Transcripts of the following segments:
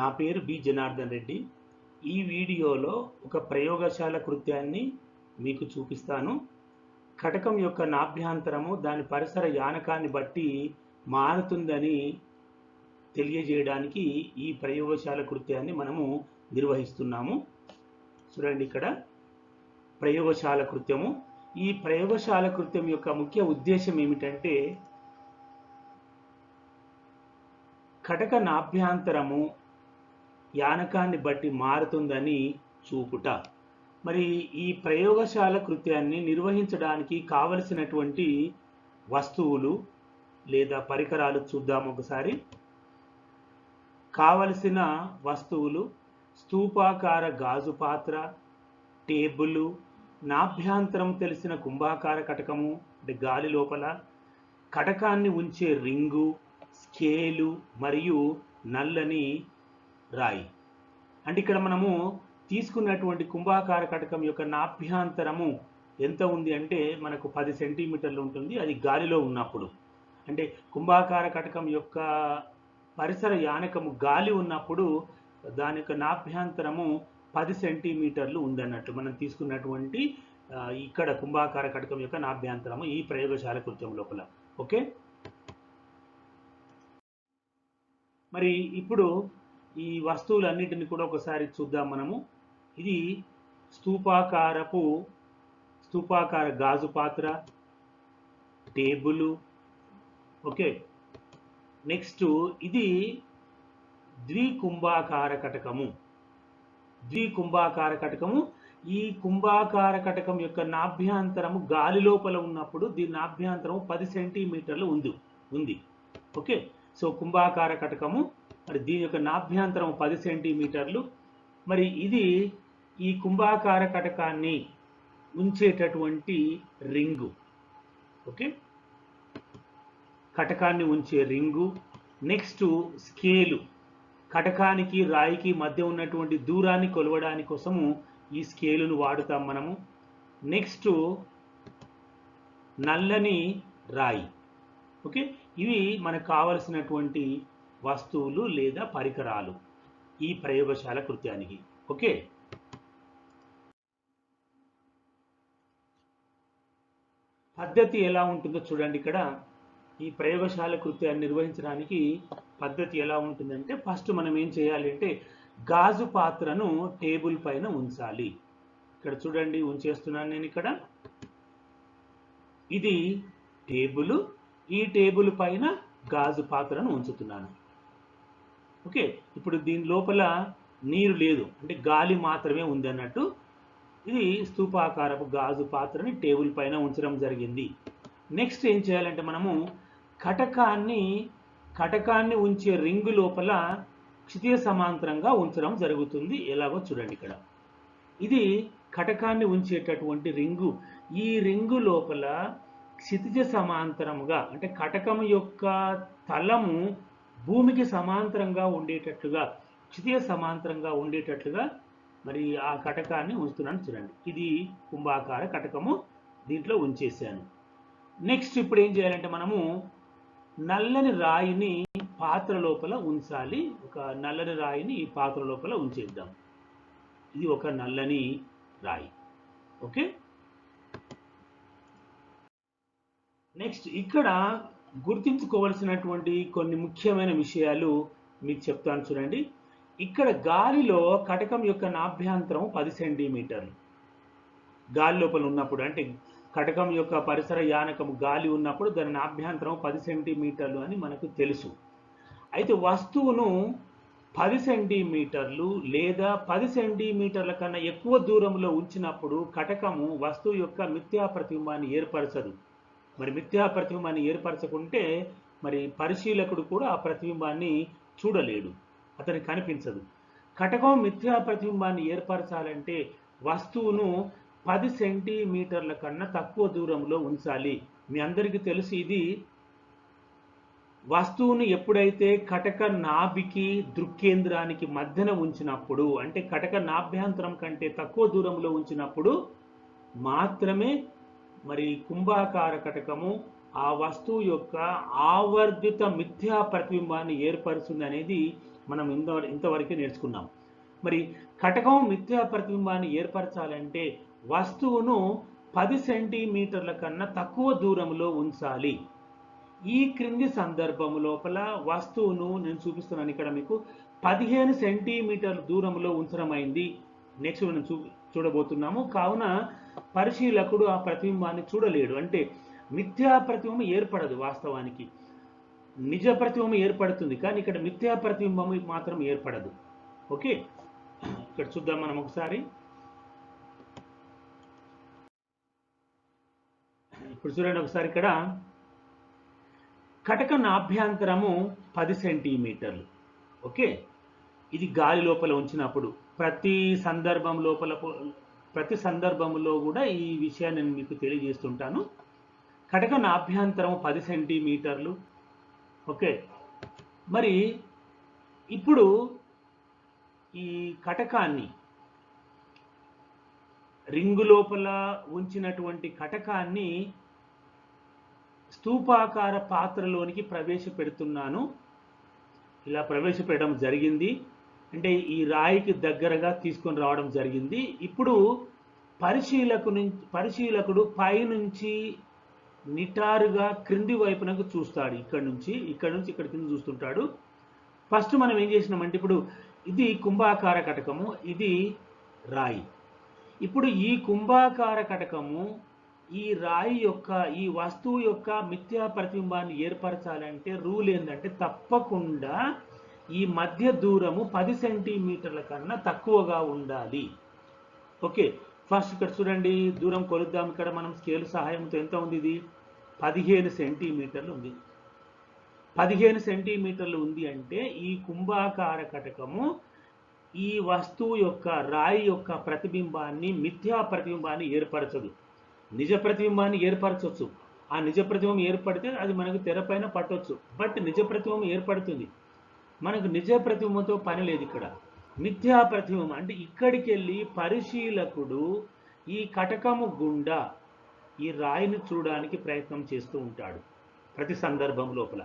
నా పేరు బి జనార్దన్ రెడ్డి. ఈ వీడియోలో ఒక ప్రయోగశాల కృత్యాన్ని మీకు చూపిస్తాను. కటకం యొక్క నాభ్యంతరము దాని పరిసర యానకాన్ని బట్టి మారుతుందని తెలియజేయడానికి ఈ ప్రయోగశాల కృత్యాన్ని మనము నిర్వహిస్తున్నాము. చూడండి, ఇక్కడ ప్రయోగశాల కృత్యము. ఈ ప్రయోగశాల కృత్యం యొక్క ముఖ్య ఉద్దేశం ఏమిటంటే, కటక నాభ్యంతరము యానకాన్ని బట్టి మారుతుందని చూపుట. మరి ఈ ప్రయోగశాల కృత్యాన్ని నిర్వహించడానికి కావలసినటువంటి వస్తువులు లేదా పరికరాలు చూద్దాం ఒకసారి. కావలసిన వస్తువులు: స్తూపాకార గాజు పాత్ర, టేబుల్, నాభ్యంతరం తెలిసిన కుంభాకార కటకము అంటే గాలి లోపల, కటకాన్ని ఉంచే రింగు, స్కేలు మరియు నల్లని రాయి. అంటే ఇక్కడ మనము తీసుకున్నటువంటి కుంభాకార కటకం యొక్క నాభ్యంతరము ఎంత ఉంది అంటే మనకు 10 సెంటీమీటర్లు ఉంటుంది. అది గాలిలో ఉన్నప్పుడు. అంటే కుంభాకార కటకం యొక్క పరిసర యానకము గాలి ఉన్నప్పుడు దాని యొక్క నాభ్యంతరము 10 సెంటీమీటర్లు ఉందన్నట్టు మనం తీసుకున్నటువంటి ఇక్కడ కుంభాకార కటకం యొక్క నాభ్యంతరము ఈ ప్రయోగశాల కృత్యం లోపల. ఓకే, మరి ఇప్పుడు ఈ వస్తువులన్నిటిని కూడా ఒకసారి చూద్దాం మనము. ఇది స్తూపాకార గాజు పాత్ర, టేబుల్. ఓకే, నెక్స్ట్ ఇది ద్వికుంభాకార కటకము. ఈ కుంభాకార కటకం యొక్క నాభ్యంతరము గాలి లోపల ఉన్నప్పుడు దీని నాభ్యంతరము 10 సెంటీమీటర్లు ఉంది. ఓకే, సో కుంభాకార కటకము, మరి దీని యొక్క నాభ్యంతరం 10 సెంటీమీటర్లు. మరి ఇది ఈ కుంభాకార కటకాన్ని ఉంచేటటువంటి రింగు. ఓకే, కటకాన్ని ఉంచే రింగు. నెక్స్ట్ స్కేలు, కటకానికి రాయికి మధ్య ఉన్నటువంటి దూరాన్ని కొలవడానికి కోసము ఈ స్కేలును వాడుతాం మనము. నెక్స్ట్ నల్లని రాయి. ఓకే, ఇవి మనకు కావలసినటువంటి వస్తువులు లేదా పరికరాలు ఈ ప్రయోగశాల కృత్యానికి. ఓకే, పద్ధతి ఎలా ఉంటుందో చూడండి. ఇక్కడ ఈ ప్రయోగశాల కృత్యాన్ని నిర్వహించడానికి పద్ధతి ఎలా ఉంటుందంటే, ఫస్ట్ మనం ఏం చేయాలి అంటే గాజు పాత్రను టేబుల్ పైన ఉంచాలి. ఇక్కడ చూడండి, ఉంచేస్తున్నాను నేను. ఇక్కడ ఇది టేబుల్, ఈ టేబుల్ పైన గాజు పాత్రను ఉంచుతున్నాను. ఓకే, ఇప్పుడు దీని లోపల నీరు లేదు, అంటే గాలి మాత్రమే ఉంది అన్నట్టు. ఇది స్తూపాకారపు గాజు పాత్రని టేబుల్ పైన ఉంచడం జరిగింది. నెక్స్ట్ ఏం చేయాలంటే మనము కటకాన్ని ఉంచే రింగు లోపల క్షితిజ సమాంతరంగా ఉంచడం జరుగుతుంది. ఎలాగో చూడండి. ఇక్కడ ఇది కటకాన్ని ఉంచేటటువంటి రింగు. ఈ రింగు లోపల క్షితిజ సమాంతరముగా, అంటే కటకం యొక్క తలము భూమికి సమాంతరంగా ఉండేటట్లుగా, క్షితిజ సమాంతరంగా ఉండేటట్లుగా మరి ఆ కటకాన్ని ఉంచుతున్నాను. చూడండి, ఇది కుంభాకార కటకము, దీంట్లో ఉంచేసాను. నెక్స్ట్ ఇప్పుడు ఏం చేయాలంటే మనము నల్లని రాయిని పాత్ర లోపల ఉంచాలి. ఒక నల్లని రాయిని ఈ పాత్ర లోపల ఉంచేద్దాం. ఇది ఒక నల్లని రాయి. ఓకే, నెక్స్ట్ ఇక్కడ గుర్తించుకోవలసినటువంటి కొన్ని ముఖ్యమైన విషయాలు మీకు చెప్తాను. చూడండి, ఇక్కడ గాలిలో కటకం యొక్క నాభ్యంతరం 10 సెంటీమీటర్లు గాలి లోపల ఉన్నప్పుడు, అంటే కటకం యొక్క పరిసర యానకము గాలి ఉన్నప్పుడు దాని నాభ్యంతరం 10 సెంటీమీటర్లు అని మనకు తెలుసు. అయితే వస్తువును 10 సెంటీమీటర్లు లేదా 10 సెంటీమీటర్ల కన్నా ఎక్కువ దూరంలో ఉంచినప్పుడు కటకము వస్తువు యొక్క మిథ్యా ప్రతిబింబాన్ని ఏర్పరచదు. మరి మిథ్యా ప్రతిబింబాన్ని ఏర్పరచకుంటే మరి పరిశీలకుడు కూడా ఆ ప్రతిబింబాన్ని చూడలేడు, అతనికి కనిపించదు. కటకం మిథ్యా ప్రతిబింబాన్ని ఏర్పరచాలంటే వస్తువును 10 సెంటీమీటర్ల కన్నా తక్కువ దూరంలో ఉంచాలి. మీ అందరికీ తెలుసు, ఇది వస్తువును ఎప్పుడైతే కటక నాభికి దృక్కేంద్రానికి మధ్యన ఉంచినప్పుడు, అంటే కటక నాభ్యంతరం కంటే తక్కువ దూరంలో ఉంచినప్పుడు మాత్రమే మరి కుంభాకార కటకము ఆ వస్తువు యొక్క ఆవర్ధిత మిథ్యా ప్రతిబింబాన్ని ఏర్పరుస్తుంది అనేది మనం ఇంతవరకే నేర్చుకున్నాం. మరి కటకం మిథ్యా ప్రతిబింబాన్ని ఏర్పరచాలంటే వస్తువును 10 సెంటీమీటర్ల కన్నా తక్కువ దూరంలో ఉంచాలి. ఈ క్రింది సందర్భం లోపల వస్తువును నేను చూపిస్తున్నాను ఇక్కడ మీకు 15 సెంటీమీటర్ల దూరంలో ఉంచడమైంది. నెక్స్ట్ మనం చూడబోతున్నాము. కావున పరిశీలకుడు ఆ ప్రతిబింబాన్ని చూడలేడు. అంటే మిథ్యా ప్రతిబింబం ఏర్పడదు. వాస్తవానికి నిజ ప్రతిబింబం ఏర్పడుతుంది, కానీ ఇక్కడ మిథ్యా ప్రతిబింబం మాత్రం ఏర్పడదు. ఓకే, ఇక్కడ చూద్దాం మనం ఒకసారి. ఇప్పుడు చూడండి ఒకసారి, ఇక్కడ కటక నాభ్యంతరము 10 సెంటీమీటర్లు. ఓకే, ఇది గాలి లోపల ఉంచినప్పుడు ప్రతి సందర్భంలో కూడా ఈ విషయాన్ని నేను మీకు తెలియజేస్తుంటాను. కటక నాభ్యంతరం 10 సెంటీమీటర్లు. ఓకే, మరి ఇప్పుడు ఈ కటకాన్ని రింగు లోపల ఉంచినటువంటి కటకాన్ని స్తూపాకార పాత్రలోనికి ప్రవేశపెడుతున్నాను. ఇలా ప్రవేశపెట్టడం జరిగింది. అంటే ఈ రాయికి దగ్గరగా తీసుకొని రావడం జరిగింది. ఇప్పుడు పరిశీలకుడు పైనుంచి నిటారుగా క్రింది వైపునకు చూస్తాడు. ఇక్కడ నుంచి ఇక్కడ కింద చూస్తుంటాడు. ఫస్ట్ మనం ఏం చేసినామంటే, ఇప్పుడు ఇది కుంభాకార కటకము, ఇది రాయి. ఇప్పుడు ఈ కుంభాకార కటకము ఈ రాయి యొక్క, ఈ వస్తువు యొక్క మిథ్యా ప్రతిబింబాన్ని ఏర్పరచాలంటే రూల్ ఏంటంటే తప్పకుండా ఈ మధ్య దూరము 10 సెంటీమీటర్ల కన్నా తక్కువగా ఉండాలి. ఓకే, ఫస్ట్ ఇక్కడ చూడండి, దూరం కొలుద్దాం. ఇక్కడ మనం స్కేల్ సహాయంతో ఎంత ఉంది? ఇది 15 సెంటీమీటర్లు ఉంది. 15 సెంటీమీటర్లు ఉంది అంటే ఈ కుంభాకార కటకము ఈ వస్తువు యొక్క, రాయి యొక్క ప్రతిబింబాన్ని, మిథ్యా ప్రతిబింబాన్ని ఏర్పరచదు. నిజ ప్రతిబింబాన్ని ఏర్పరచవచ్చు. ఆ నిజ ప్రతిబింబం ఏర్పడితే అది మనకు తెరపైన పట్టవచ్చు. బట్ నిజ ప్రతిబింబం ఏర్పడుతుంది. మనకు నిజ ప్రతిబింబంతో పని లేదు. ఇక్కడ మిథ్యా ప్రతిబింబం అంటే ఇక్కడికి వెళ్ళి పరిశీలకుడు ఈ కటకము గుండా ఈ రాయిని చూడడానికి ప్రయత్నం చేస్తూ ఉంటాడు ప్రతి సందర్భం లోపల.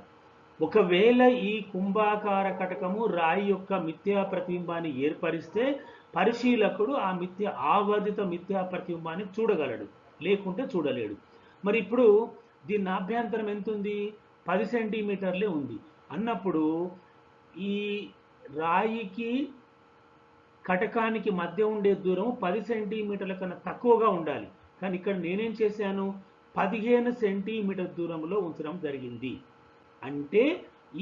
ఒకవేళ ఈ కుంభాకార కటకము రాయి యొక్క మిథ్యా ప్రతిబింబాన్ని ఏర్పరిస్తే పరిశీలకుడు ఆ ఆవర్ధిత మిథ్యా ప్రతిబింబాన్ని చూడగలడు, లేకుంటే చూడలేడు. మరి ఇప్పుడు దీని నాభ్యంతరం ఎంత ఉంది? 10 సెంటీమీటర్లే ఉంది అన్నప్పుడు ఈ రాయికి కటకానికి మధ్య ఉండే దూరం 10 సెంటీమీటర్ల కన్నా తక్కువగా ఉండాలి. కానీ ఇక్కడ నేనేం చేశాను? 15 సెంటీమీటర్ దూరంలో ఉంచడం జరిగింది. అంటే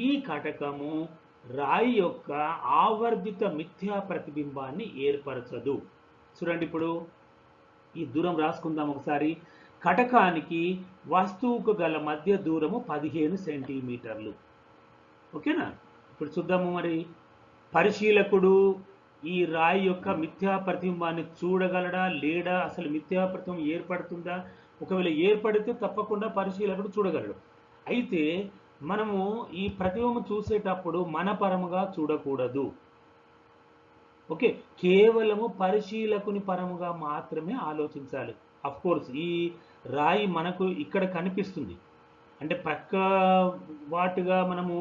ఈ కటకము రాయి యొక్క ఆవర్ధిత మిథ్యా ప్రతిబింబాన్ని ఏర్పరచదు. చూడండి, ఇప్పుడు ఈ దూరం రాసుకుందాం ఒకసారి. కటకానికి వస్తువుకు గల మధ్య దూరము 15 సెంటీమీటర్లు. ఓకేనా? ఇప్పుడు చూద్దాము. మరి పరిశీలకుడు ఈ రాయి యొక్క మిథ్యా ప్రతిబింబాన్ని చూడగలడా లేడా? అసలు మిథ్యా ప్రతిబింబం ఏర్పడుతుందా? ఒకవేళ ఏర్పడితే తప్పకుండా పరిశీలకుడు చూడగలడు. అయితే మనము ఈ ప్రతిబింబం చూసేటప్పుడు మన పరముగా చూడకూడదు. ఓకే, కేవలము పరిశీలకుని పరముగా మాత్రమే ఆలోచించాలి. అఫ్ కోర్స్ ఈ రాయి మనకు ఇక్కడ కనిపిస్తుంది. అంటే ప్రక్క వాటుగా మనము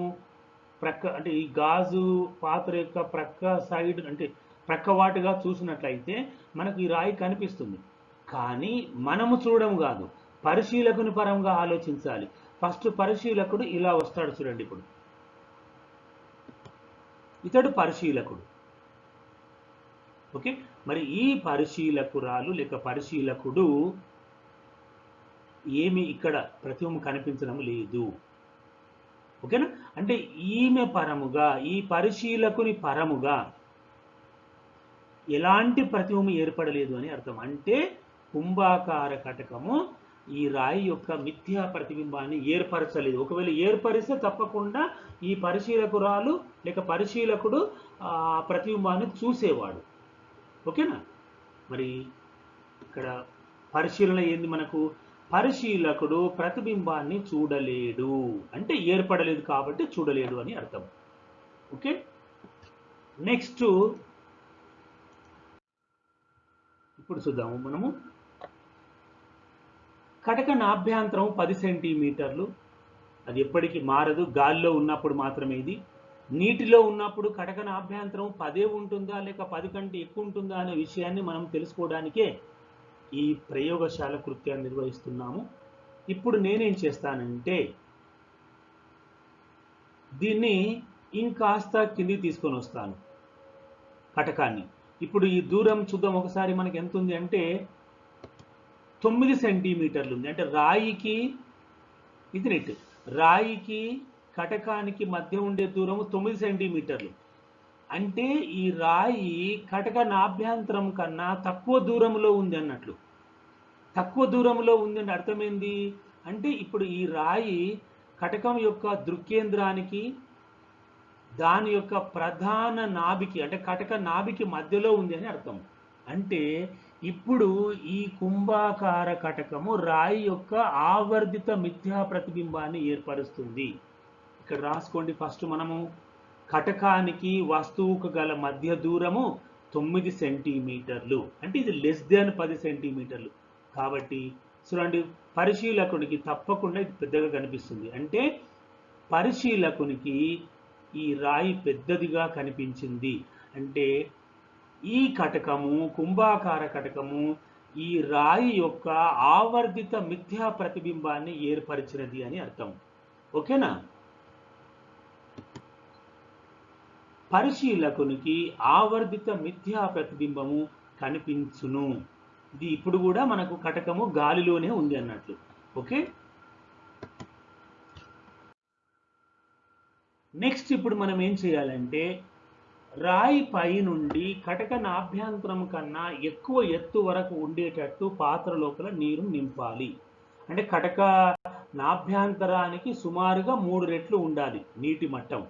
అంటే ఈ గాజు పాత్ర యొక్క ప్రక్క సైడ్, అంటే ప్రక్క వాటుగా చూసినట్లయితే మనకు ఈ రాయి కనిపిస్తుంది. కానీ మనము చూడడం కాదు, పరిశీలకుని పరంగా ఆలోచించాలి. ఫస్ట్ పరిశీలకుడు ఇలా వస్తాడు. చూడండి, ఇప్పుడు ఇతడు పరిశీలకుడు. ఓకే, మరి ఈ పరిశీలకురాలు లేక పరిశీలకుడు ఏమి ఇక్కడ ప్రతిబింబం కనిపించడం లేదు. ఓకేనా? అంటే ఈమె పరముగా, ఈ పరిశీలకుని పరముగా ఎలాంటి ప్రతిబింబం ఏర్పడలేదు అని అర్థం. అంటే కుంభాకార కటకము ఈ రాయి యొక్క మిథ్యా ప్రతిబింబాన్ని ఏర్పరచలేదు. ఒకవేళ ఏర్పరిస్తే తప్పకుండా ఈ పరిశీలకురాలు లేక పరిశీలకుడు ఆ ప్రతిబింబాన్ని చూసేవాడు. ఓకేనా? మరి ఇక్కడ పరిశీలన ఏంది మనకు? పరిశీలకుడు ప్రతిబింబాన్ని చూడలేడు అంటే ఏర్పడలేదు కాబట్టి చూడలేడు అని అర్థం. ఓకే, నెక్స్ట్ ఇప్పుడు చూద్దాము మనము. కటక నాభ్యంతరం 10 సెంటీమీటర్లు. అది ఎప్పటికీ మారదు, గాల్లో ఉన్నప్పుడు మాత్రమే ఇది. నీటిలో ఉన్నప్పుడు కటక నాభ్యంతరం 10 ఉంటుందా లేక 10 కంటే ఎక్కువ ఉంటుందా అనే విషయాన్ని మనం తెలుసుకోవడానికే ఈ ప్రయోగశాల కృత్యాన్ని నిర్వహిస్తున్నాము. ఇప్పుడు నేనేం చేస్తానంటే దీన్ని ఇంకాస్త కిందికి తీసుకొని వస్తాను కటకాన్ని. ఇప్పుడు ఈ దూరం చూద్దాం ఒకసారి, మనకి ఎంత ఉంది అంటే 9 సెంటీమీటర్లు ఉంది. అంటే రాయికి ఇది నెట్, రాయికి కటకానికి మధ్య ఉండే దూరం 9 సెంటీమీటర్లు. అంటే ఈ రాయి కటక నాభ్యంతరం కన్నా తక్కువ దూరంలో ఉంది అన్నట్లు. తక్కువ దూరంలో ఉందంటే అర్థమైంది అంటే ఇప్పుడు ఈ రాయి కటకం యొక్క దృక్కేంద్రానికి దాని యొక్క ప్రధాన నాభికి అంటే కటక నాభికి మధ్యలో ఉంది అని అర్థం. అంటే ఇప్పుడు ఈ కుంభాకార కటకము రాయి యొక్క ఆవర్ధిత మిథ్యా ప్రతిబింబాన్ని ఏర్పరుస్తుంది. ఇక్కడ రాసుకోండి. ఫస్ట్ మనము కటకానికి వస్తువుకు గల మధ్య దూరము 9 సెంటీమీటర్లు, అంటే ఇది లెస్ దాన్ 10 సెంటీమీటర్లు. కాబట్టి చూడండి, పరిశీలకునికి తప్పకుండా ఇది పెద్దగా కనిపిస్తుంది. అంటే పరిశీలకునికి ఈ రాయి పెద్దదిగా కనిపించింది అంటే ఈ కటకము, కుంభాకార కటకము ఈ రాయి యొక్క ఆవర్ధిత మిథ్యా ప్రతిబింబాన్ని ఏర్పరిచినది అని అర్థం. ఓకేనా? పరిశీలకునికి ఆవర్ధిత మిథ్యా ప్రతిబింబము కనిపించును. ఇది ఇప్పుడు కూడా మనకు కటకము గాలిలోనే ఉంది అన్నట్లు. ఓకే, నెక్స్ట్ ఇప్పుడు మనం ఏం చేయాలంటే రాయి పై నుండి కటక నాభ్యంతరం కన్నా ఎక్కువ ఎత్తు వరకు ఉండేటట్టు పాత్ర లోపల నీరు నింపాలి. అంటే కటక నాభ్యంతరానికి సుమారుగా 3 రెట్లు ఉండాలి నీటి మట్టం.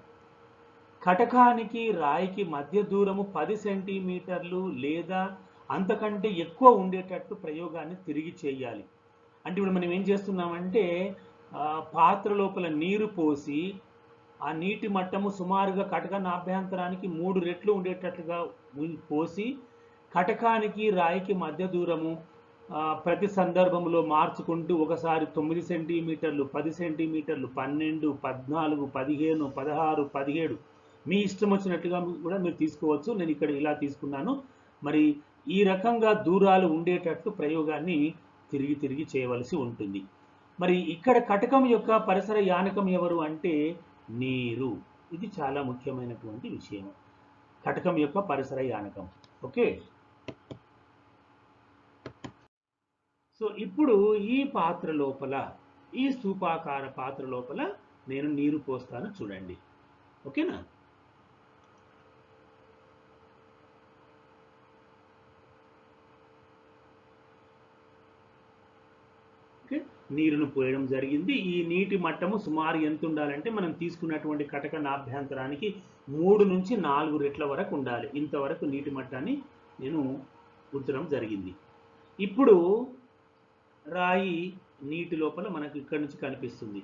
కటకానికి రాయికి మధ్య దూరము 10 సెంటీమీటర్లు లేదా అంతకంటే ఎక్కువ ఉండేటట్టు ప్రయోగాన్ని తిరిగి చేయాలి. అంటే ఇప్పుడు మనం ఏం చేస్తున్నామంటే పాత్ర లోపల నీరు పోసి ఆ నీటి మట్టము సుమారుగా కటక నాభ్యంతరానికి 3 రెట్లు ఉండేటట్లుగా పోసి కటకానికి రాయికి మధ్య దూరము ప్రతి సందర్భంలో మార్చుకుంటూ ఒకసారి 9 సెంటీమీటర్లు, 10 సెంటీమీటర్లు, 12, 14, 15, 16, 17 మీ ఇష్టం వచ్చినట్టుగా కూడా మీరు తీసుకోవచ్చు. నేను ఇక్కడ ఇలా తీసుకున్నాను. మరి ఈ రకంగా దూరాలు ఉండేటట్టు ప్రయోగాన్ని తిరిగి చేయవలసి ఉంటుంది. మరి ఇక్కడ కటకం యొక్క పరిసర యానకం ఎవరు అంటే నీరు. ఇది చాలా ముఖ్యమైనటువంటి విషయం, కటకం యొక్క పరిసర యానకం. ఓకే, సో ఇప్పుడు ఈ పాత్ర లోపల, ఈ స్తూపాకార పాత్ర లోపల నేను నీరు పోస్తాను చూడండి. ఓకేనా? నీరును పోయడం జరిగింది. ఈ నీటి మట్టము సుమారు ఎంత ఉండాలంటే మనం తీసుకున్నటువంటి కటక నాభ్యంతరానికి 3 నుంచి 4 రెట్ల వరకు ఉండాలి. ఇంతవరకు నీటి మట్టాన్ని నేను ఉంచడం జరిగింది. ఇప్పుడు రాయి నీటి లోపల మనకు ఇక్కడి నుంచి కనిపిస్తుంది.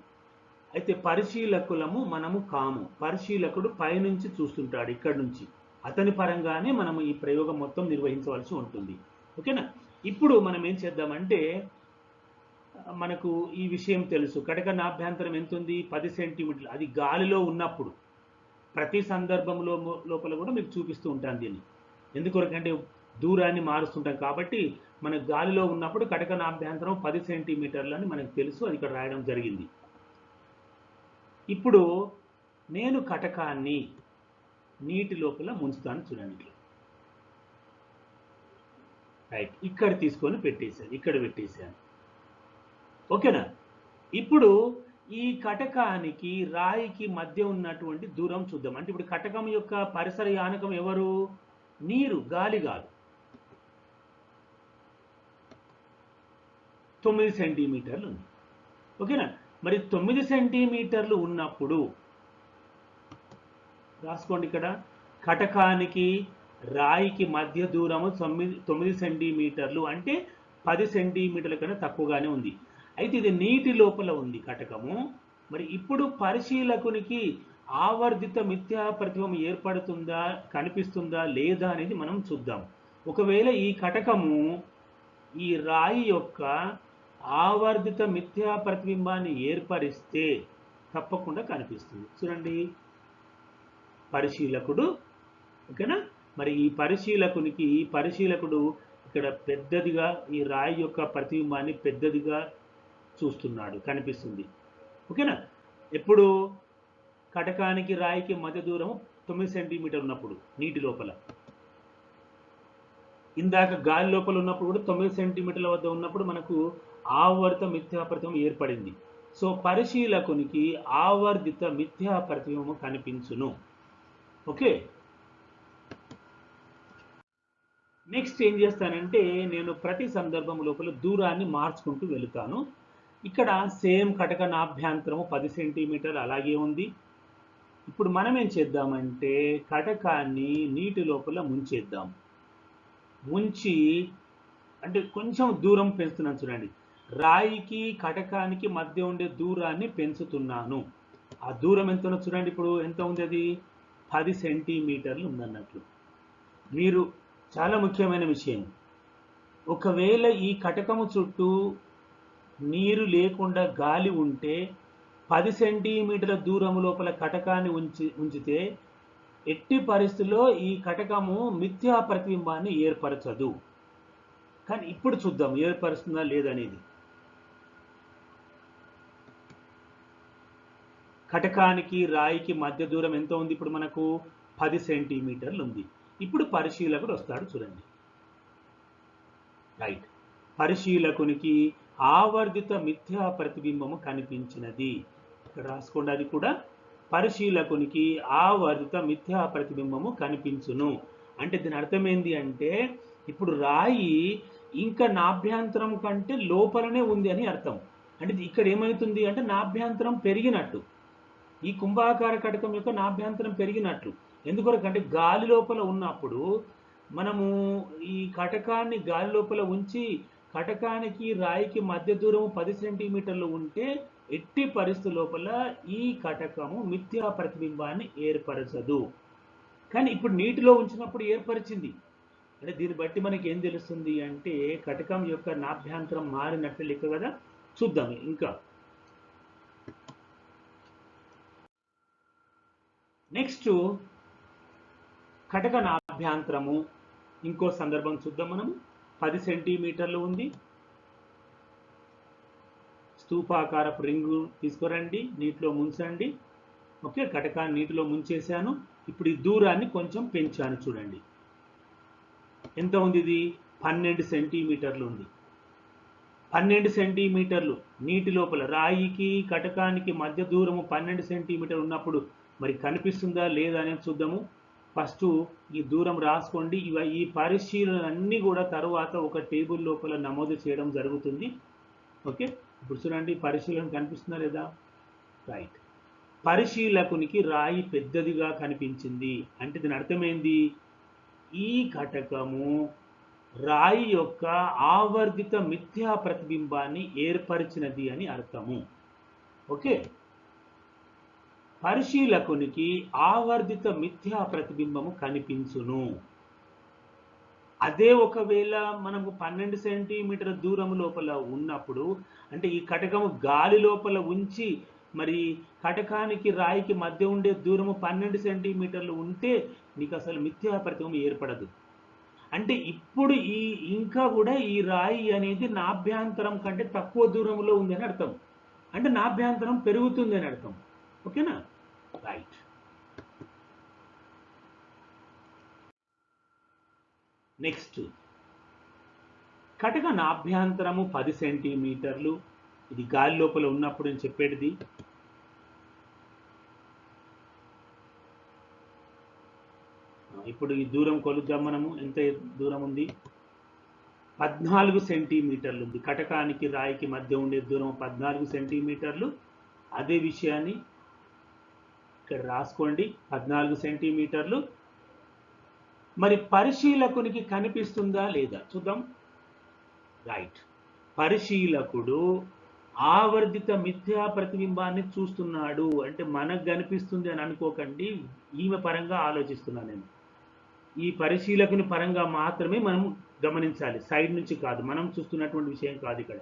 అయితే పరిశీలకులము మనము కాము. పరిశీలకుడు పైనుంచి చూస్తుంటాడు, ఇక్కడి నుంచి. అతని పరంగానే మనము ఈ ప్రయోగం మొత్తం నిర్వహించవలసి ఉంటుంది. ఓకేనా? ఇప్పుడు మనం ఏం చేద్దామంటే మనకు ఈ విషయం తెలుసు, కటక నాభ్యంతరం ఎంత ఉంది? 10 సెంటీమీటర్లు. అది గాలిలో ఉన్నప్పుడు. ప్రతి సందర్భంలో లోపల కూడా మీకు చూపిస్తూ ఉంటాను దీన్ని. ఎందుకొరకంటే దూరాన్ని మారుస్తుంటాం కాబట్టి మన గాలిలో ఉన్నప్పుడు కటక నాభ్యంతరం 10 సెంటీమీటర్లు అని మనకు తెలుసు. అది ఇక్కడ రాయడం జరిగింది. ఇప్పుడు నేను కటకాన్ని నీటి లోపల ముంచుతాను చూడండి. రైట్, ఇక్కడ తీసుకొని పెట్టేశాను, ఇక్కడ పెట్టేశాను. ఓకేనా? ఇప్పుడు ఈ కటకానికి రాయికి మధ్య ఉన్నటువంటి దూరం చూద్దాం. అంటే ఇప్పుడు కటకం యొక్క పరిసర యానకం ఎవరు? నీరు, గాలి కాదు. 9 సెంటీమీటర్లు ఉంది. ఓకేనా? మరి 9 సెంటీమీటర్లు ఉన్నప్పుడు రాసుకోండి, ఇక్కడ కటకానికి రాయికి మధ్య దూరము 9 సెంటీమీటర్లు, అంటే 10 సెంటీమీటర్ల కన్నా తక్కువగానే ఉంది. అయితే ఇది నీటి లోపల ఉంది కటకము. మరి ఇప్పుడు పరిశీలకునికి ఆవర్ధిత మిథ్యా ప్రతిబింబం ఏర్పడుతుందా, కనిపిస్తుందా లేదా అనేది మనం చూద్దాం. ఒకవేళ ఈ కటకము ఈ రాయి యొక్క ఆవర్ధిత మిథ్యా ప్రతిబింబాన్ని ఏర్పరిస్తే తప్పకుండా కనిపిస్తుంది. చూడండి, పరిశీలకుడు. ఓకేనా? మరి ఈ పరిశీలకుడు ఇక్కడ పెద్దదిగా ఈ రాయి యొక్క ప్రతిబింబాన్ని పెద్దదిగా చూస్తున్నాడు, కనిపిస్తుంది. ఓకేనా? ఎప్పుడు కటకానికి రాయికి మధ్య దూరం 9 సెంటీమీటర్ ఉన్నప్పుడు నీటి లోపల, ఇందాక గాలి లోపల ఉన్నప్పుడు కూడా 9 సెంటీమీటర్ల వద్ద ఉన్నప్పుడు మనకు ఆవర్త మిథ్యా ప్రతిబింబం ఏర్పడింది. సో పరిశీలకునికి ఆవర్తిత మిథ్యా ప్రతిబింబం కనిపించును. ఓకే, నెక్స్ట్ ఏం చేస్తానంటే నేను ప్రతి సందర్భం లోపల దూరాన్ని మార్చుకుంటూ వెళుతాను. ఇక్కడ సేమ్ కటక నాభ్యంతరము 10 సెంటీమీటర్లు అలాగే ఉంది. ఇప్పుడు మనం ఏం చేద్దామంటే కటకాన్ని నీటి లోపల ముంచేద్దాం. ముంచి అంటే కొంచెం దూరం పెంచుతున్నాను చూడండి. రాయికి కటకానికి మధ్య ఉండే దూరాన్ని పెంచుతున్నాను. ఆ దూరం ఎంతనో చూడండి. ఇప్పుడు ఎంత ఉంది? అది 10 సెంటీమీటర్లు ఉందన్నట్లు. మీరు చాలా ముఖ్యమైన విషయం, ఒకవేళ ఈ కటకము చుట్టూ నీరు లేకుండా గాలి ఉంటే 10 సెంటీమీటర్ల దూరం లోపల కటకాన్ని ఉంచితే ఎట్టి పరిస్థితుల్లో ఈ కటకము మిథ్యా ప్రతిబింబాన్ని ఏర్పరచదు. కానీ ఇప్పుడు చూద్దాం ఏర్పరుస్తుందా లేదనేది. కటకానికి రాయికి మధ్య దూరం ఎంత ఉంది? ఇప్పుడు మనకు 10 సెంటీమీటర్లు ఉంది. ఇప్పుడు పరిశీలకుడు వస్తాడు చూడండి. రైట్, పరిశీలకునికి ఆవర్తిత మిథ్యా ప్రతిబింబము కనిపించినది. ఇక్కడ రాసుకోండి, అది కూడా పరిశీలకునికి ఆవర్తిత మిథ్యా ప్రతిబింబము కనిపించును. అంటే దీని అర్థం ఏంటి అంటే ఇప్పుడు రాయి ఇంకా నాభ్యంతరం కంటే లోపలనే ఉంది అని అర్థం. అంటే ఇక్కడ ఏమవుతుంది అంటే నాభ్యంతరం పెరిగినట్టు, ఈ కుంభాకార కటకం యొక్క నాభ్యంతరం పెరిగినట్లు. ఎందుకంటే గాలి లోపల ఉన్నప్పుడు మనము ఈ కటకాన్ని గాలి లోపల ఉంచి కటకానికి రాయికి మధ్య దూరం 10 సెంటీమీటర్లు ఉంటే ఎట్టి పరిస్థితి లోపల ఈ కటకము మిథ్యా ప్రతిబింబాన్ని ఏర్పరచదు. కానీ ఇప్పుడు నీటిలో ఉంచినప్పుడు ఏర్పరిచింది. అంటే దీన్ని బట్టి మనకి ఏం తెలుస్తుంది అంటే కటకం యొక్క నాభ్యంతరం మారినట్లు లెక్క కదా. చూద్దాం ఇంకా. నెక్స్ట్ కటక నాభ్యంతరము ఇంకో సందర్భం చూద్దాం. మనము 10 సెంటీమీటర్లు ఉంది. స్తూపాకారపు రింగు తీసుకురండి, నీటిలో ముంచండి. ఓకే, కటకాన్ని నీటిలో ముంచేశాను. ఇప్పుడు ఈ దూరాన్ని కొంచెం పెంచాను చూడండి. ఎంత ఉంది? ఇది 12 సెంటీమీటర్లు ఉంది. 12 సెంటీమీటర్లు నీటి లోపల రాయికి కటకానికి మధ్య దూరము 12 సెంటీమీటర్లు ఉన్నప్పుడు మరి కనిపిస్తుందా లేదా అనేది చూద్దాము. ఫస్ట్ ఈ దూరం రాసుకోండి. ఈ పరిశీలనలన్నీ కూడా తర్వాత ఒక టేబుల్ లోపల నమోదు చేయడం జరుగుతుంది. ఓకే, ఇప్పుడు చూడండి పరిశీలన కనిపిస్తుందా లేదా? రైట్, పరిశీలకునికి రాయి పెద్దదిగా కనిపించింది. అంటే దీని అర్థమైంది ఈ కటకము రాయి యొక్క ఆవర్తిత మిథ్యా ప్రతిబింబాన్ని ఏర్పరిచినది అని అర్థము. ఓకే, పరిశీలకునికి ఆవర్తిత మిథ్యా ప్రతిబింబము కనిపించును. అదే ఒకవేళ మనకు 12 సెంటీమీటర్ దూరం లోపల ఉన్నప్పుడు అంటే ఈ కటకము గాలి లోపల ఉంచి మరి కటకానికి రాయికి మధ్య ఉండే దూరము 12 సెంటీమీటర్లు ఉంటే నీకు అసలు మిథ్యా ప్రతిబింబం ఏర్పడదు. అంటే ఇప్పుడు ఇంకా కూడా ఈ రాయి అనేది నాభ్యంతరం కంటే తక్కువ దూరంలో ఉంది అని అర్థం. అంటే నాభ్యంతరం పెరుగుతుంది అని అర్థం. ఓకేనా? రైట్, నెక్స్ట్ కటక నాభ్యంతరము 10 సెంటీమీటర్లు. ఇది గాలి లోపల ఉన్నప్పుడు నేను చెప్పేది. ఇప్పుడు ఈ దూరం కొలుద్దాం మనము. ఎంత దూరం ఉంది? 14 సెంటీమీటర్లు ఉంది. కటకానికి రాయికి మధ్య ఉండే దూరం 14 సెంటీమీటర్లు. అదే విషయాన్ని ఇక్కడ రాసుకోండి, 14 సెంటీమీటర్లు. మరి పరిశీలకునికి కనిపిస్తుందా లేదా చూద్దాం. రైట్, పరిశీలకుడు ఆవర్తిత మిథ్యా ప్రతిబింబాన్ని చూస్తున్నాడు. అంటే మనకు కనిపిస్తుంది అని అనుకోకండి, ఈమె పరంగా ఆలోచిస్తున్నాను నేను. ఈ పరిశీలకుని పరంగా మాత్రమే మనం గమనించాలి, సైడ్ నుంచి కాదు. మనం చూస్తున్నటువంటి విషయం కాదు ఇక్కడ.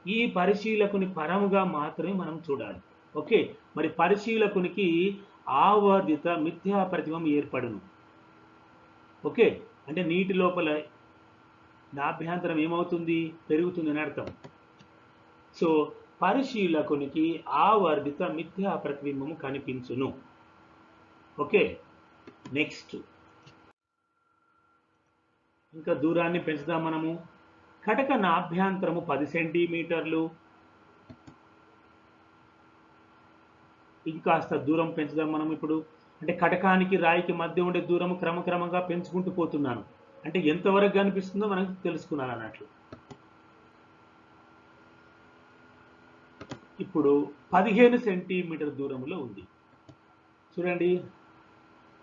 ఈ పరిశీలకుని పరముగా మాత్రమే మనం చూడాలి. ఓకే, మరి పరిశీలకునికి ఆవర్ధిత మిథ్యా ప్రతిబింబం ఏర్పడును. ఓకే, అంటే నీటి లోపల నాభ్యంతరం ఏమవుతుంది, పెరుగుతుంది అని అర్థం. సో పరిశీలకునికి ఆవర్ధిత మిథ్యా ప్రతిబింబము కనిపించును. ఓకే, నెక్స్ట్ ఇంకా దూరాన్ని పెంచుదాం మనము. కటక నాభ్యంతరము 10 సెంటీమీటర్లు. ఇంకాస్త దూరం పెంచుదాం మనం ఇప్పుడు. అంటే కటకానికి రాయికి మధ్య ఉండే దూరం క్రమక్రమంగా పెంచుకుంటూ పోతున్నాను. అంటే ఎంతవరకు కనిపిస్తుందో మనకు తెలుసుకున్నాను అన్నట్లు. ఇప్పుడు 15 సెంటీమీటర్ దూరంలో ఉంది. చూడండి,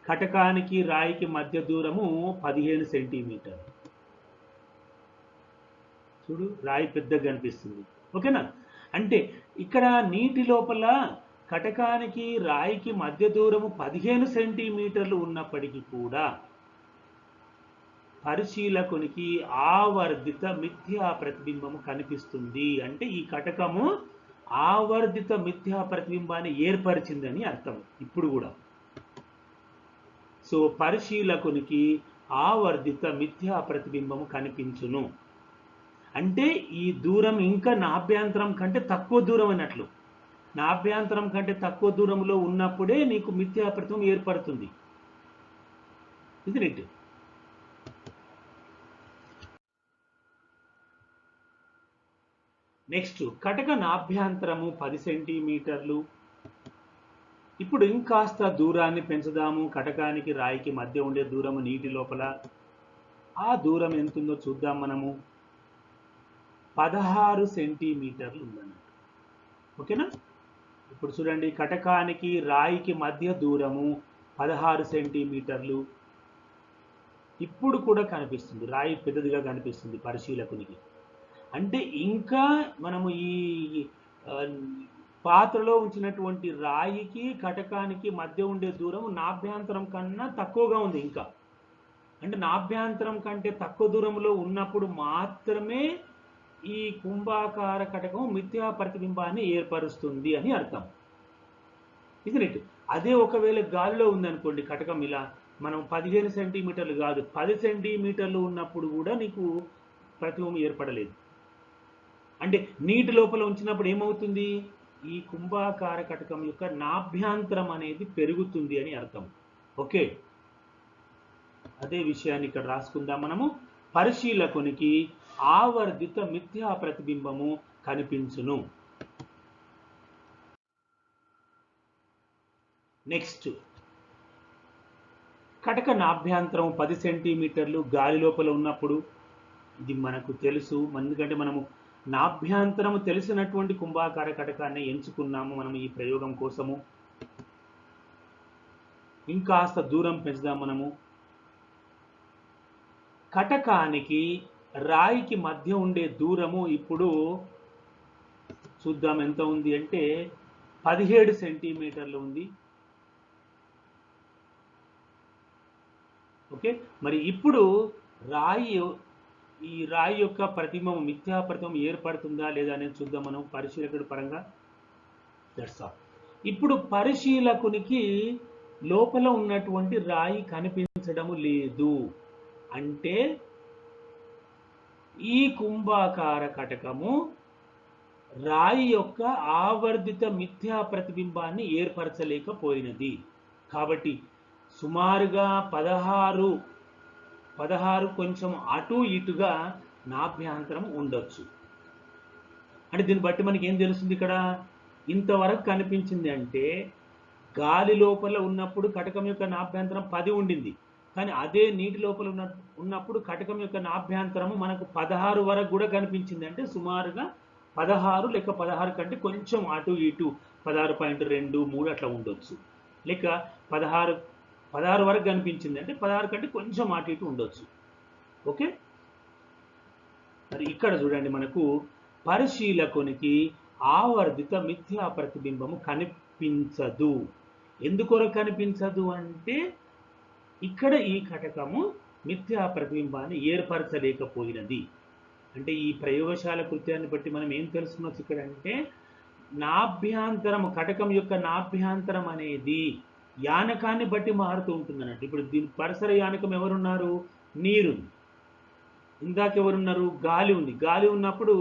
కటకానికి రాయికి మధ్య దూరము 15 సెంటీమీటర్. చూడు, రాయి పెద్దగా కనిపిస్తుంది. ఓకేనా? అంటే ఇక్కడ నీటి లోపల కటకానికి రాయికి మధ్య దూరము 15 సెంటీమీటర్లు ఉన్నప్పటికీ కూడా పరిశీలకునికి ఆవర్ధిత మిథ్యా ప్రతిబింబము కనిపిస్తుంది. అంటే ఈ కటకము ఆవర్ధిత మిథ్యా ప్రతిబింబాన్ని ఏర్పరిచిందని అర్థం ఇప్పుడు కూడా. సో పరిశీలకునికి ఆవర్ధిత మిథ్యా ప్రతిబింబము కనిపించును. అంటే ఈ దూరం ఇంకా నాభ్యంతరం కంటే తక్కువ దూరం అన్నట్లు. నాభ్యంతరం కంటే తక్కువ దూరంలో ఉన్నప్పుడే నీకు మిథ్యా ప్రతిబింబం ఏర్పడుతుంది. ఇది రైట్. నెక్స్ట్, కటక నాభ్యంతరము 10 సెంటీమీటర్లు. ఇప్పుడు ఇంకాస్త దూరాన్ని పెంచుదాము. కటకానికి రాయికి మధ్య ఉండే దూరము నీటి లోపల. ఆ దూరం ఎంతుందో చూద్దాం మనము. 16 సెంటీమీటర్లు ఉందన్నట్టు. ఓకేనా? ఇప్పుడు చూడండి, కటకానికి రాయికి మధ్య దూరము 16 సెంటీమీటర్లు. ఇప్పుడు కూడా కనిపిస్తుంది, రాయి పెద్దదిగా కనిపిస్తుంది పరిశీలకునికి. అంటే ఇంకా మనము ఈ పాత్రలో ఉంచినటువంటి రాయికి కటకానికి మధ్య ఉండే దూరం నాభ్యంతరం కన్నా తక్కువగా ఉంది ఇంకా. అంటే నాభ్యంతరం కంటే తక్కువ దూరంలో ఉన్నప్పుడు మాత్రమే ఈ కుంభాకార కటకం మిథ్యా ప్రతిబింబాన్ని ఏర్పరుస్తుంది అని అర్థం. ఇది అదే ఒకవేళ గాలిలో ఉందనుకోండి కటకం, ఇలా మనం 15 సెంటీమీటర్లు కాదు 10 సెంటీమీటర్లు ఉన్నప్పుడు కూడా నీకు ప్రతిబింబం ఏర్పడలేదు. అంటే నీటి లోపల ఉంచినప్పుడు ఏమవుతుంది, ఈ కుంభాకార కటకం యొక్క నాభ్యంతరం అనేది పెరుగుతుంది అని అర్థం. ఓకే, అదే విషయాన్ని ఇక్కడ రాసుకుందాం మనము. పరిశీలకునికి ఆవర్ధిత మిథ్యా ప్రతిబింబము కనిపించును. నెక్స్ట్, కటక నాభ్యంతరం 10 సెంటీమీటర్లు గాలి లోపల ఉన్నప్పుడు. ఇది మనకు తెలుసు, ఎందుకంటే మనము నాభ్యంతరము తెలిసినటువంటి కుంభాకార కటకాన్ని ఎంచుకున్నాము మనం ఈ ప్రయోగం కోసము. ఇంకాస్త దూరం పెంచుదాం మనము. కటకానికి రాయికి మధ్య ఉండే దూరము ఇప్పుడు చూద్దాం ఎంత ఉంది అంటే 17 సెంటీమీటర్లు ఉంది. ఓకే, మరి ఇప్పుడు ఈ రాయి యొక్క ప్రతిబింబం మిథ్యా ప్రతిబింబం ఏర్పడుతుందా లేదా అనేది చూద్దాం మనం పరిశీలకుడి పరంగా. That's all. ఇప్పుడు పరిశీలకునికి లోపల ఉన్నటువంటి రాయి కనిపించడము లేదు. అంటే ఈ కుంభాకార కటకము రాయి యొక్క ఆవర్ధిత మిథ్యా ప్రతిబింబాన్ని ఏర్పరచలేకపోయినది. కాబట్టి సుమారుగా 16 కొంచెం అటు ఇటుగా నాభ్యంతరం ఉండొచ్చు. అంటే దీన్ని బట్టి మనకి ఏం తెలుస్తుంది, ఇక్కడ ఇంతవరకు కనిపించింది అంటే గాలి లోపల ఉన్నప్పుడు కటకం యొక్క నాభ్యంతరం 10 ఉండింది. కానీ అదే నీటి లోపల ఉన్నప్పుడు కటకం యొక్క నాభ్యంతరము మనకు 16 వరకు కూడా కనిపించింది. అంటే సుమారుగా 16 లేక 16 కంటే కొంచెం అటు ఇటు 16.23 అట్లా ఉండొచ్చు. లేక 16 వరకు కనిపించింది అంటే 16 కంటే కొంచెం అటు ఇటు ఉండొచ్చు. ఓకే, మరి ఇక్కడ చూడండి, మనకు పరిశీలకునికి ఆవర్ధిత మిథ్యా ప్రతిబింబము కనిపించదు. ఎందుకొరకు కనిపించదు అంటే ఇక్కడ ఈ కటకము మిథ్యా ప్రతిబింబాన్ని ఏర్పరచలేకపోయినది. అంటే ఈ ప్రయోగశాల కృత్యాన్ని బట్టి మనం ఏం తెలుసుకోవచ్చు ఇక్కడ అంటే నాభ్యంతరం, కటకం యొక్క నాభ్యంతరం అనేది యానకాన్ని బట్టి మారుతూ ఉంటుంది అన్నట్టు. ఇప్పుడు దీని పరిసర యానకం ఎవరున్నారు? నీరు. ఇందాక ఎవరున్నారు? గాలి ఉంది. గాలి ఉన్నప్పుడు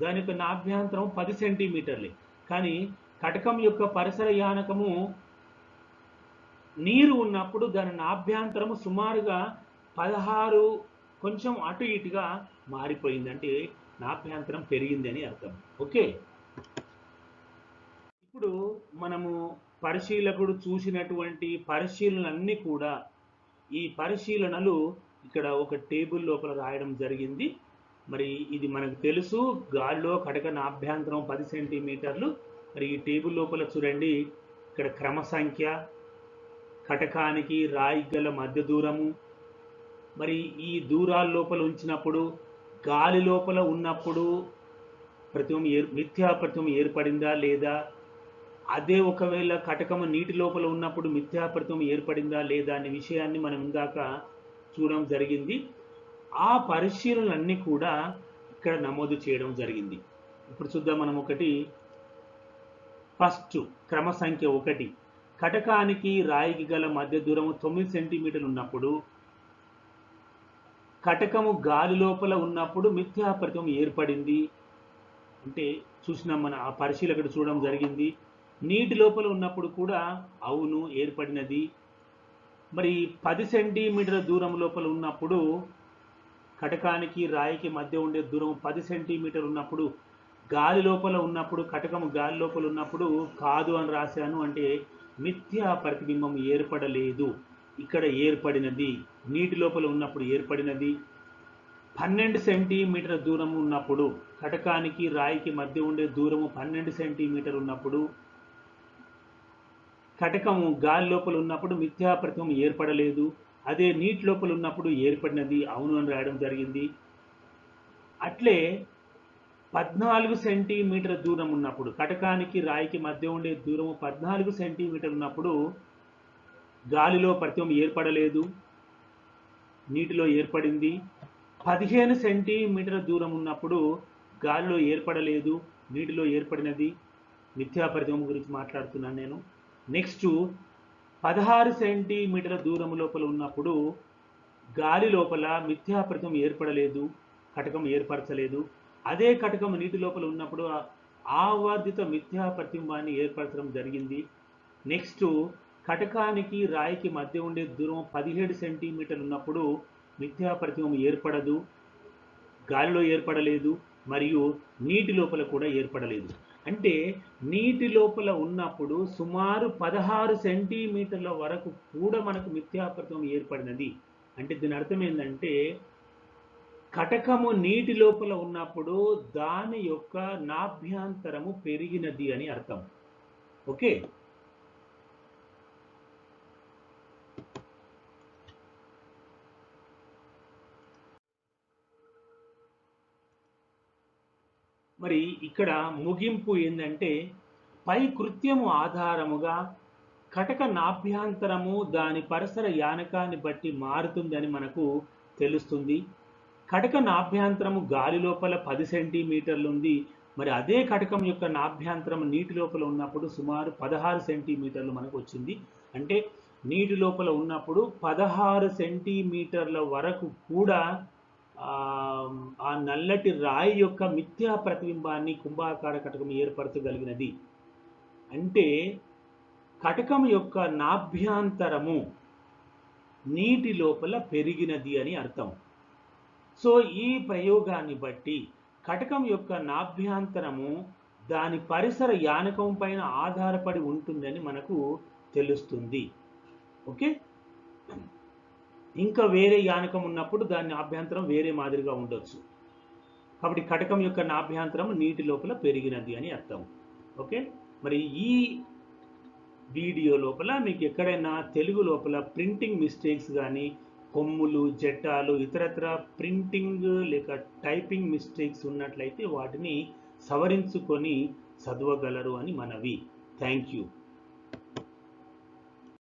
దాని యొక్క నాభ్యంతరం 10 సెంటీమీటర్లే. కానీ కటకం యొక్క పరిసర యానకము నీరు ఉన్నప్పుడు దాని నాభ్యంతరము సుమారుగా 16 కొంచెం అటు ఇటుగా మారిపోయింది. అంటే నాభ్యంతరం పెరిగిందని అర్థం. ఓకే, ఇప్పుడు మనము పరిశీలకుడు చూసినటువంటి పరిశీలనలన్నీ కూడా ఈ పరిశీలనలు ఇక్కడ ఒక టేబుల్ లోపల రాయడం జరిగింది. మరి ఇది మనకు తెలుసు, గాల్లో కటక నాభ్యంతరం 10 సెంటీమీటర్లు. మరి ఈ టేబుల్ లోపల చూడండి, ఇక్కడ క్రమ సంఖ్య, కటకానికి రాయికి గల మధ్య దూరము, మరి ఈ దూరాల లోపల ఉంచినప్పుడు గాలి లోపల ఉన్నప్పుడు మిథ్యా ప్రతిబింబం ఏర్పడిందా లేదా, అదే ఒకవేళ కటకము నీటి లోపల ఉన్నప్పుడు మిథ్యా ప్రతిబింబం ఏర్పడిందా లేదా అనే విషయాన్ని మనం ఇందాక చూడడం జరిగింది. ఆ పరిశీలనలన్నీ కూడా ఇక్కడ నమోదు చేయడం జరిగింది. ఇప్పుడు చూద్దాం మనం ఒకటి. ఫస్ట్ క్రమ సంఖ్య 1, కటకానికి రాయికి గల మధ్య దూరము 9 సెంటీమీటర్లు ఉన్నప్పుడు కటకము గాలి లోపల ఉన్నప్పుడు మిథ్యా ప్రతిబింబం ఏర్పడింది అంటే చూసినాం, మన ఆ పరిశీలకుడు చూడడం జరిగింది. నీటి లోపల ఉన్నప్పుడు కూడా అవును ఏర్పడినది. మరి 10 సెంటీమీటర్ల దూరం లోపల ఉన్నప్పుడు కటకానికి రాయికి మధ్య ఉండే దూరం 10 సెంటీమీటర్లు ఉన్నప్పుడు గాలి లోపల ఉన్నప్పుడు కటకము గాలి లోపల ఉన్నప్పుడు కాదు అని రాశాను. అంటే మిథ్యా ప్రతిబింబం ఏర్పడలేదు, ఇక్కడ ఏర్పడినది. నీటి లోపల ఉన్నప్పుడు ఏర్పడినది. 12 సెంటీమీటర్ల దూరం ఉన్నప్పుడు కటకానికి రాయికి మధ్య ఉండే దూరము 12 సెంటీమీటర్లు ఉన్నప్పుడు కటకము గాలి లోపల ఉన్నప్పుడు మిథ్యా ప్రతిబింబం ఏర్పడలేదు, అదే నీటి లోపల ఉన్నప్పుడు ఏర్పడినది, అవును అని రాయడం జరిగింది. అట్లే 14 సెంటీమీటర్ల దూరం ఉన్నప్పుడు కటకానికి రాయికి మధ్య ఉండే దూరము 14 సెంటీమీటర్లు ఉన్నప్పుడు గాలిలో ప్రతిబింబం ఏర్పడలేదు, నీటిలో ఏర్పడింది. 15 సెంటీమీటర్ల దూరం ఉన్నప్పుడు గాలిలో ఏర్పడలేదు, నీటిలో ఏర్పడినది. మిథ్యా ప్రతిబింబం గురించి మాట్లాడుతున్నాను నేను. నెక్స్ట్ 16 సెంటీమీటర్ల దూరం లోపల ఉన్నప్పుడు గాలి లోపల మిథ్యా ప్రతిబింబం ఏర్పడలేదు, కటకం ఏర్పరచలేదు. అదే కటకం నీటి లోపల ఉన్నప్పుడు ఆవర్ధిత మిథ్యా ప్రతిబింబాన్ని ఏర్పరచడం జరిగింది. నెక్స్ట్ కటకానికి రాయికి మధ్య ఉండే దూరం 17 సెంటీమీటర్లు ఉన్నప్పుడు మిథ్యా ప్రతిబింబం ఏర్పడదు, గాలిలో ఏర్పడలేదు, మరియు నీటి లోపల కూడా ఏర్పడలేదు. అంటే నీటి లోపల ఉన్నప్పుడు సుమారు 16 సెంటీమీటర్ల వరకు కూడా మనకు మిథ్యా ప్రతిబింబం ఏర్పడినది. అంటే దీని అర్థం ఏంటంటే కటకము నీటి లోపల ఉన్నప్పుడు దాని యొక్క నాభ్యంతరము పెరిగినది అని అర్థం. ఓకే, మరి ఇక్కడ ముగింపు ఏంటంటే పై కృత్యము ఆధారముగా కటక నాభ్యంతరము దాని పరిసర యానకాన్ని బట్టి మారుతుందని మనకు తెలుస్తుంది. కటక నాభ్యంతరము గాలి లోపల 10 సెంటీమీటర్లు ఉంది. మరి అదే కటకం యొక్క నాభ్యంతరం నీటి లోపల ఉన్నప్పుడు సుమారు 16 సెంటీమీటర్లు మనకు వచ్చింది. అంటే నీటి లోపల ఉన్నప్పుడు 16 సెంటీమీటర్ల వరకు కూడా ఆ నల్లటి రాయి యొక్క మిథ్యా ప్రతిబింబాన్ని కుంభాకార కటకం ఏర్పరచగలిగినది. అంటే కటకం యొక్క నాభ్యంతరము నీటి లోపల పెరిగినది అని అర్థం. సో ఈ ప్రయోగాన్ని బట్టి కటకం యొక్క నాభ్యంతరము దాని పరిసర యానకం పైన ఆధారపడి ఉంటుందని మనకు తెలుస్తుంది. ఓకే, ఇంకా వేరే యానకం ఉన్నప్పుడు దాని నాభ్యంతరం వేరే మాదిరిగా ఉండొచ్చు. కాబట్టి కటకం యొక్క నాభ్యంతరం నీటి లోపల పెరిగినది అని అర్థం. ఓకే, మరి ఈ వీడియో లోపల మీకు ఎక్కడైనా తెలుగు లోపల ప్రింటింగ్ మిస్టేక్స్ కానీ కొమ్ములు జట్టాలు ఇతరత్ర ప్రింటింగ్ లేక టైపింగ్ మిస్టేక్స్ ఉన్నట్లయితే వాటిని సవరించుకొని చదవగలరు అని మనవి. Thank you.